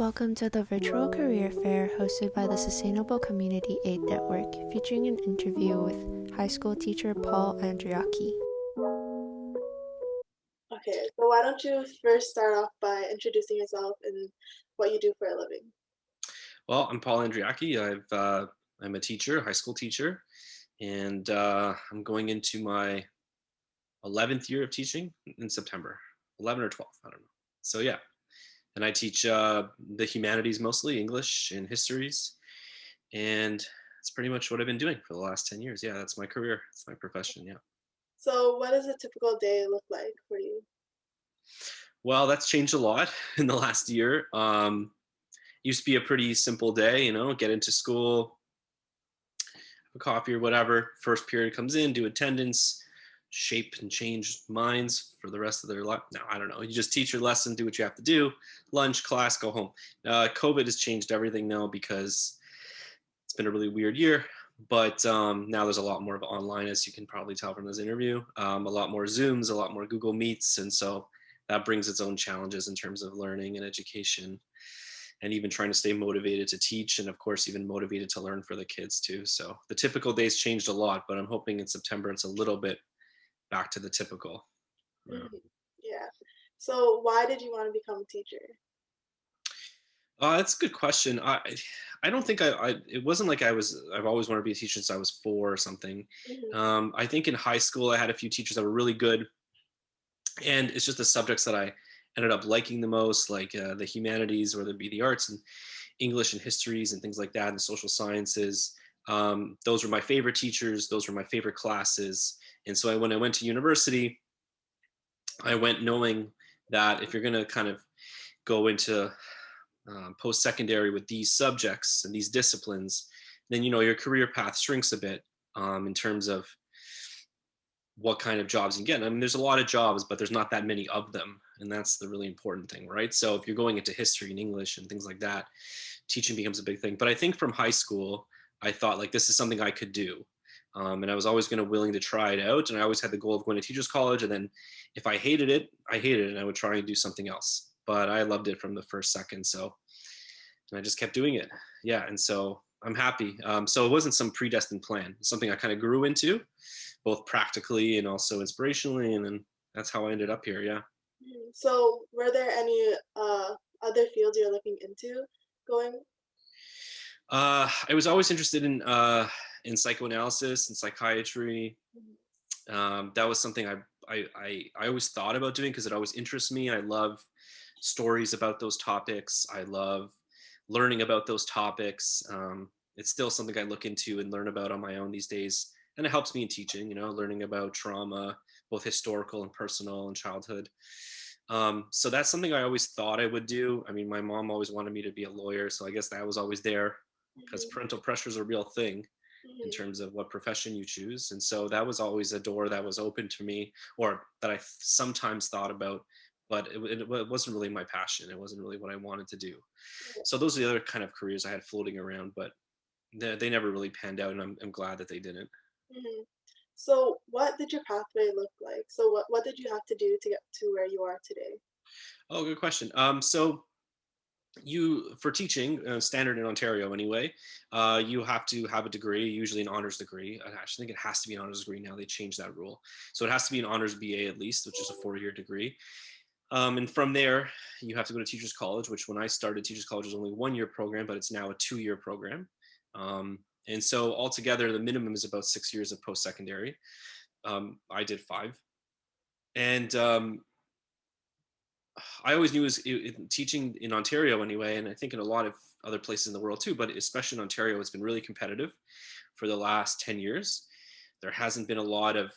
Welcome to the virtual career fair hosted by the Sustainable Community Aid Network, featuring an interview with high school teacher Paul Andreacchi. Okay, so why don't you first start off by introducing yourself and what you do for a living? Well, I'm Paul Andreacchi. I'm a teacher, high school teacher, and I'm going into my 11th year of teaching in September, 11 or 12, I don't know. So yeah, and I teach the humanities mostly, English and histories, and that's pretty much what I've been doing for the last 10 years. Yeah, that's my career. It's my profession. Yeah. So what does a typical day look like for you? Well, that's changed a lot in the last year. Used to be a pretty simple day, get into school, a coffee or whatever. First period comes in, do attendance, shape and change minds for the rest of their life. No, I don't know. You just teach your lesson, do what you have to do, lunch, class, go home. COVID has changed everything now because it's been a really weird year. But now there's a lot more of online, as you can probably tell from this interview. A lot more Zooms, a lot more Google Meets. And so that brings its own challenges in terms of learning and education and even trying to stay motivated to teach and of course even motivated to learn for the kids too. So the typical days changed a lot, but I'm hoping in September it's a little bit back to the typical. Yeah. Mhm. Yeah. So why did you want to become a teacher? That's a good question. I don't think it wasn't like I've always wanted to be a teacher since I was 4 or something. Hmm. I think in high school I had a few teachers that were really good, and it's just the subjects that I ended up liking the most, like the humanities, whether it be the arts and English and histories and things like that, and social sciences. Those were my favorite teachers. Those were my favorite classes. And so when I went to university, I went knowing that if you're going to kind of go into post-secondary with these subjects and these disciplines, then your career path shrinks a bit in terms of what kind of jobs you get. I mean, there's a lot of jobs, but there's not that many of them. And that's the really important thing, right? So if you're going into history and English and things like that, teaching becomes a big thing. But I think from high school, I thought like this is something I could do. And I was always going to willing to try it out. And I always had the goal of going to teachers college. And then if I hated it, I hated it and I would try and do something else. But I loved it from the first second. So, and I just kept doing it. Yeah. And so I'm happy. So it wasn't some predestined plan, it's something I kind of grew into both practically and also inspirationally. And then that's how I ended up here. Yeah. So were there any other fields you're looking into going? I was always interested in psychoanalysis and psychiatry. Mhm. That was something I always thought about doing because it always interests me. I love stories about those topics. I love learning about those topics. It's still something I look into and learn about on my own these days, and it helps me in teaching. Learning about trauma, both historical and personal, and childhood. So that's something I always thought I would do. I mean, my mom always wanted me to be a lawyer, so I guess that was always there because Mhm. parental pressure is a real thing in Mhm. terms of what profession you choose. And so that was always a door that was open to me or that I sometimes thought about, but it wasn't really my passion. It wasn't really what I wanted to do. Yeah. So those are the other kind of careers I had floating around, but they never really panned out. And I'm glad that they didn't. Mhm. So what did your pathway look like? So what did you have to do to get to where you are today? Oh, good question. So you for teaching standard in Ontario anyway, you have to have a degree, usually an honors degree. I actually think it has to be an honors degree now. They changed that rule, so it has to be an honors BA at least, which is a 4-year degree. And from there you have to go to teachers college, which when I started teachers college was only 1-year program, but it's now a 2-year program. And so altogether the minimum is about 6 years of post-secondary. I did 5. And I always knew teaching in Ontario anyway, and I think in a lot of other places in the world too, but especially in Ontario, it's been really competitive for the last 10 years. There hasn't been a lot of,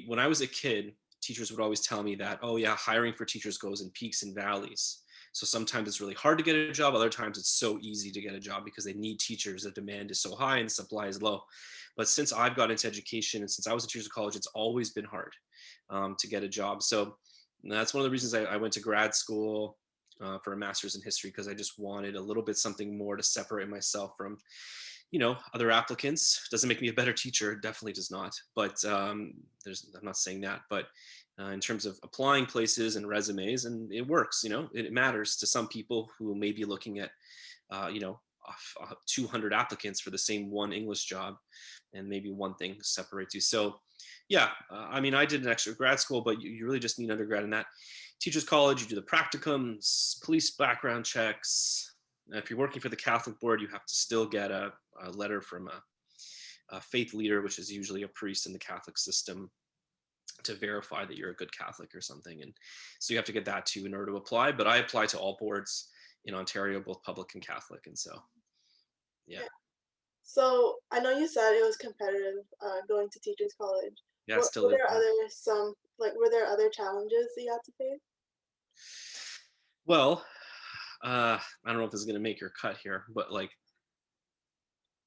when I was a kid, teachers would always tell me that, oh yeah, hiring for teachers goes in peaks and valleys. So sometimes it's really hard to get a job. Other times it's so easy to get a job because they need teachers. The demand is so high and the supply is low. But since I've got into education and since I was a teacher of college, it's always been hard to get a job. So that's one of the reasons I went to grad school for a master's in history, because I just wanted a little bit something more to separate myself from other applicants. Doesn't make me a better teacher, definitely does not, but I'm not saying that, but in terms of applying places and resumes, and it works. It matters to some people who may be looking at, uh, you know, 200 applicants for the same one English job, and maybe one thing separates you. So, yeah, I mean, I did an extra grad school, but you really just need undergrad in that. Teachers college, you do the practicums, police background checks. If you're working for the Catholic board, you have to still get a letter from a faith leader, which is usually a priest in the Catholic system, to verify that you're a good Catholic or something. And so you have to get that too in order to apply. But I apply to all boards in Ontario, both public and Catholic. And so, yeah. Yeah. So I know you said it was competitive going to teachers college. Yeah, it still Were is. there other were there other challenges that you had to face? Well, I don't know if this is going to make your cut here, but like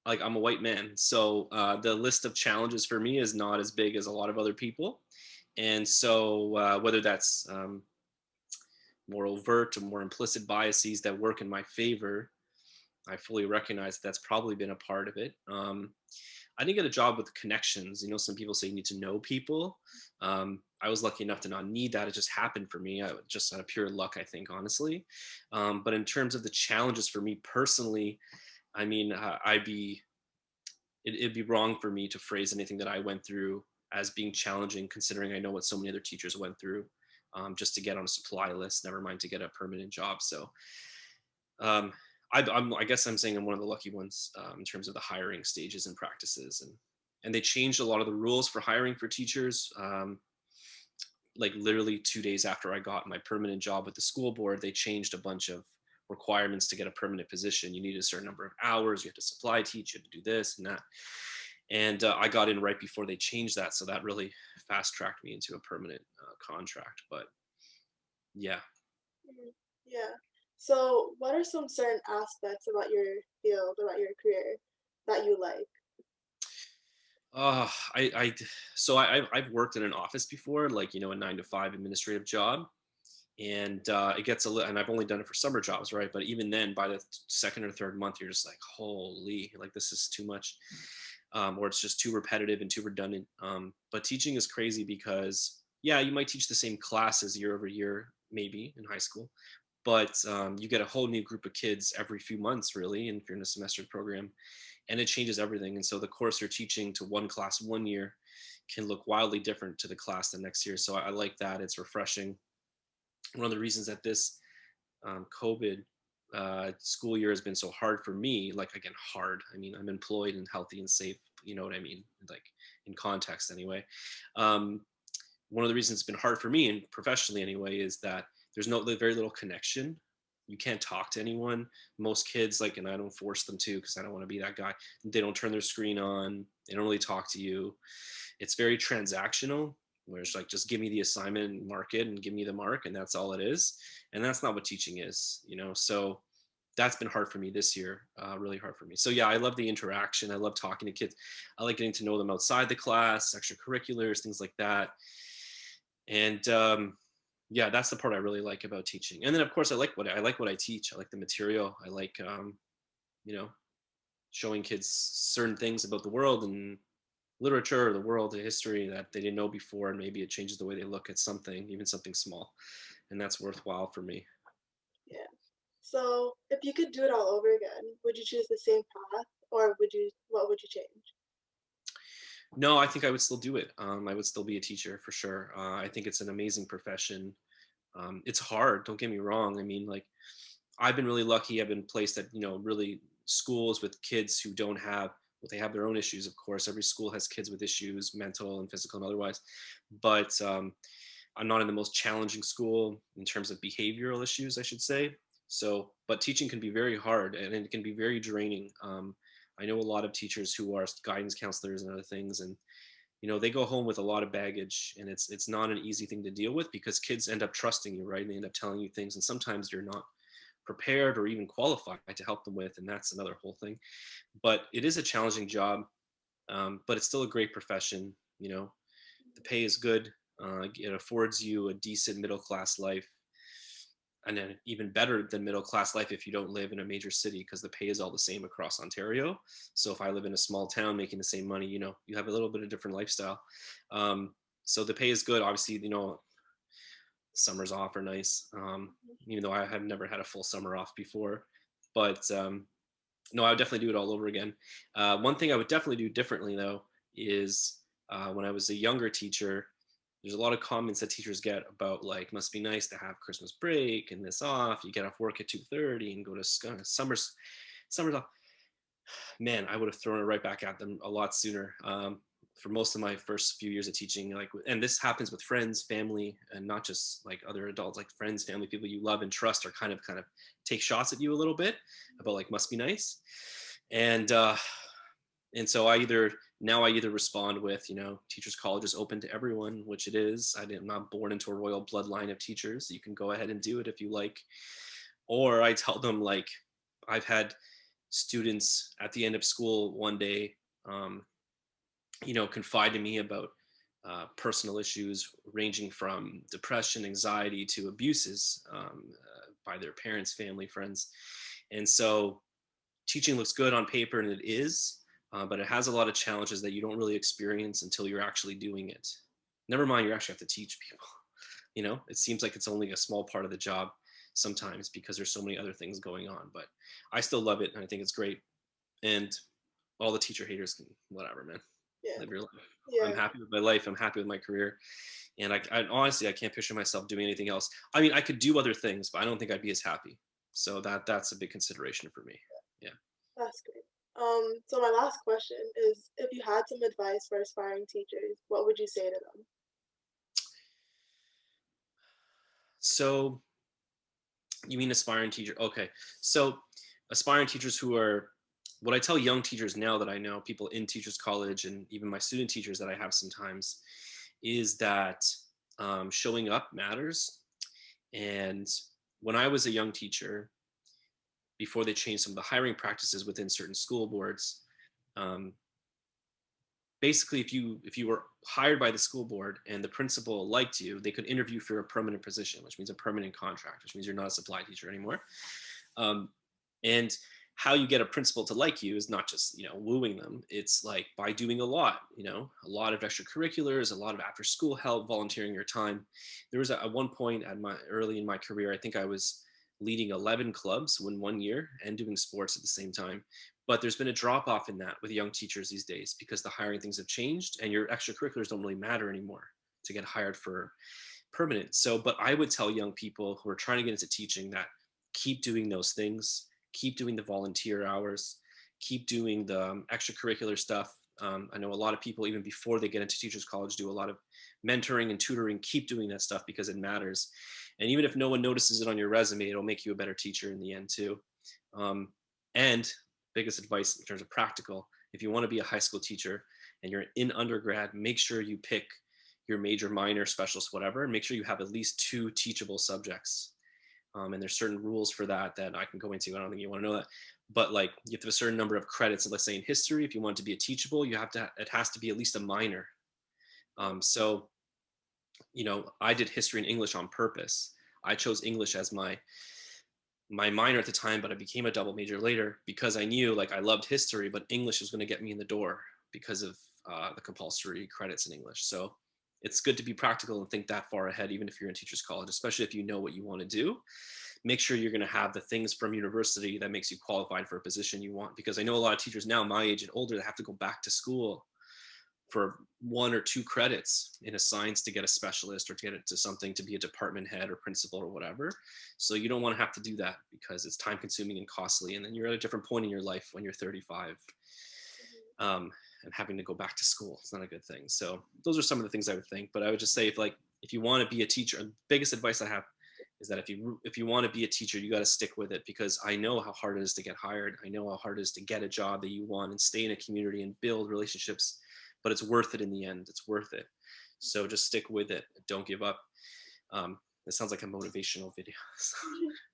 I'm a white man. So the list of challenges for me is not as big as a lot of other people. And so whether that's more overt or more implicit biases that work in my favor, I fully recognize that's probably been a part of it. I didn't get a job with connections. Some people say you need to know people. I was lucky enough to not need that. It just happened for me. Just out of pure luck, I think, honestly. But in terms of the challenges for me personally, I mean, it'd be wrong for me to phrase anything that I went through as being challenging, considering I know what so many other teachers went through just to get on a supply list, never mind to get a permanent job. So um, I guess I'm saying I'm one of the lucky ones in terms of the hiring stages and practices, and they changed a lot of the rules for hiring for teachers. Like literally 2 days after I got my permanent job with the school board, they changed a bunch of requirements to get a permanent position. You need a certain number of hours, you have to supply teach, you have to do this and that. And I got in right before they changed that. So that really fast tracked me into a permanent contract. But yeah. Mhm. Yeah. So what are some certain aspects about your field, about your career that you like? Uh, I've worked in an office before, like, a 9 to 5 administrative job. And it gets and I've only done it for summer jobs, right? But even then, by the second or third month, you're just like, holy, like this is too much, or it's just too repetitive and too redundant. But teaching is crazy because, yeah, you might teach the same classes year over year, maybe in high school, but you get a whole new group of kids every few months, really, and if you're in a semester program, and it changes everything. And so the course you're teaching to one class one year can look wildly different to the class the next year. So I like that. It's refreshing. One of the reasons that this COVID school year has been so hard for me, like, again, hard. I mean, I'm employed and healthy and safe. You know what I mean? Like, in context, anyway. Um, One of the reasons it's been hard for me, and professionally anyway, is that there's very little connection. You can't talk to anyone. Most kids, like, and I don't force them to because I don't want to be that guy. They don't turn their screen on. They don't really talk to you. It's very transactional, where it's like, just give me the assignment and mark it and give me the mark, and that's all it is. And that's not what teaching is. So that's been hard for me this year, really hard for me. So yeah, I love the interaction. I love talking to kids. I like getting to know them outside the class, extracurriculars, things like that. And yeah, that's the part I really like about teaching. And then of course I like what I teach. I like the material. I like you know showing kids certain things about the world and literature or the world, the history that they didn't know before, and maybe it changes the way they look at something, even something small, and that's worthwhile for me. Yeah. So if you could do it all over again, would you choose the same path or what would you change? No, I think I would still do it. I would still be a teacher for sure. I think it's an amazing profession. It's hard, don't get me wrong. I mean, like, I've been really lucky. I've been placed at, really schools with kids who don't have, well, they have their own issues, of course. Every school has kids with issues, mental and physical and otherwise. But I'm not in the most challenging school in terms of behavioral issues, I should say. So, but teaching can be very hard and it can be very draining. I know a lot of teachers who are guidance counselors and other things, and they go home with a lot of baggage, and it's not an easy thing to deal with because kids end up trusting you, right? And they end up telling you things, and sometimes you're not prepared or even qualified to help them with, and that's another whole thing. But it is a challenging job, but it's still a great profession. The pay is good. It affords you a decent middle class life, and then even better than middle class life if you don't live in a major city, because the pay is all the same across Ontario. So if I live in a small town making the same money, you have a little bit of different lifestyle. Um, So the pay is good. Obviously, summers off are nice. Even though I have never had a full summer off before, but no, I would definitely do it all over again. One thing I would definitely do differently though is when I was a younger teacher, there's a lot of comments that teachers get about like, must be nice to have Christmas break and this off. You get off work at 2:30 and go to summers off. Man, I would have thrown it right back at them a lot sooner. For most of my first few years of teaching, like, and this happens with friends, family, and not just like other adults, like friends, family, people you love and trust are kind of take shots at you a little bit about like, must be nice. And so I either respond with, teachers college is open to everyone, which it is. I'm not born into a royal bloodline of teachers. You can go ahead and do it if you like. Or I tell them like, I've had students at the end of school one day, confide to me about personal issues ranging from depression, anxiety to abuses by their parents, family, friends. And so teaching looks good on paper, and it is, but it has a lot of challenges that you don't really experience until you're actually doing it. Never mind, you actually have to teach people. It seems like it's only a small part of the job sometimes because there's so many other things going on, but I still love it and I think it's great. And all the teacher haters can, whatever, man, Yeah. live your life. I'm Yeah. happy with my life. I'm happy with my career. And I honestly, I can't picture myself doing anything else. I mean, I could do other things, but I don't think I'd be as happy. So that's a big consideration for me. Yeah. That's great. So my last question is, if you had some advice for aspiring teachers, what would you say to them? So you mean aspiring teacher? Okay. So aspiring teachers what I tell young teachers now that I know, people in teachers college and even my student teachers that I have sometimes, is that showing up matters. And when I was a young teacher, before they changed some of the hiring practices within certain school boards, um, basically if you were hired by the school board and the principal liked you, they could interview for a permanent position, which means a permanent contract, which means you're not a supply teacher anymore. um, and how you get a principal to like you is not just wooing them. It's like by doing a lot of extracurriculars, a lot of after school help, volunteering your time. There was at one point early in my career, I think I was leading 11 clubs in one year and doing sports at the same time. But there's been a drop off in that with young teachers these days because the hiring things have changed and your extracurriculars don't really matter anymore to get hired for permanent. So, but I would tell young people who are trying to get into teaching that keep doing those things, keep doing the volunteer hours, keep doing the extracurricular stuff. I know a lot of people, even before they get into teachers college, do a lot of mentoring and tutoring. Keep doing that stuff because it matters. And even if no one notices it on your resume, it'll make you a better teacher in the end too. And biggest advice in terms of practical, if you want to be a high school teacher and you're in undergrad, make sure you pick your major, minor, specialist, whatever, and make sure you have at least 2 teachable subjects. And there's certain rules for that I can go into. I don't think you want to know that, but like you have to have a certain number of credits. Let's say in history, if you want to be a teachable, it has to be at least a minor. So I did history and English on purpose. I chose English as my minor at the time, but I became a double major later because I knew like I loved history, but English was going to get me in the door because of the compulsory credits in English. So it's good to be practical and think that far ahead, even if you're in teachers college, especially if you know what you want to do. Make sure you're going to have the things from university that makes you qualified for a position you want. Because I know a lot of teachers now, my age and older, that have to go back to school for 1 or 2 credits in a science to get a specialist or to get it to something to be a department head or principal or whatever. So you don't want to have to do that because it's time consuming and costly. And then you're at a different point in your life when you're 35. And having to go back to school, it's not a good thing. So those are some of the things I would think. But I would just say if you want to be a teacher, the biggest advice I have is that if you want to be a teacher, you got to stick with it, because I know how hard it is to get hired. I know how hard it is to get a job that you want and stay in a community and build relationships, but it's worth it in the end. It's worth it. So just stick with it. Don't give up. It sounds like a motivational video,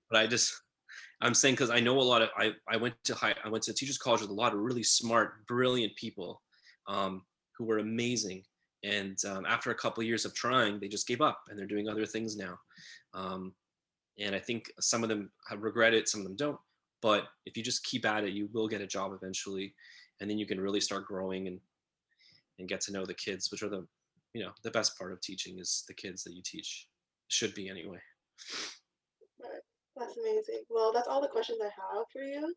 but I'm saying, because I know a lot of, I went to teachers college with a lot of really smart, brilliant people who were amazing. And after a couple of years of trying, they just gave up and they're doing other things now. And I think some of them have regret it, some of them don't. But if you just keep at it, you will get a job eventually. And then you can really start growing and get to know the kids, which are the the best part of teaching is the kids that you teach. Should be anyway. Right. That's amazing. Well, that's all the questions I have for you.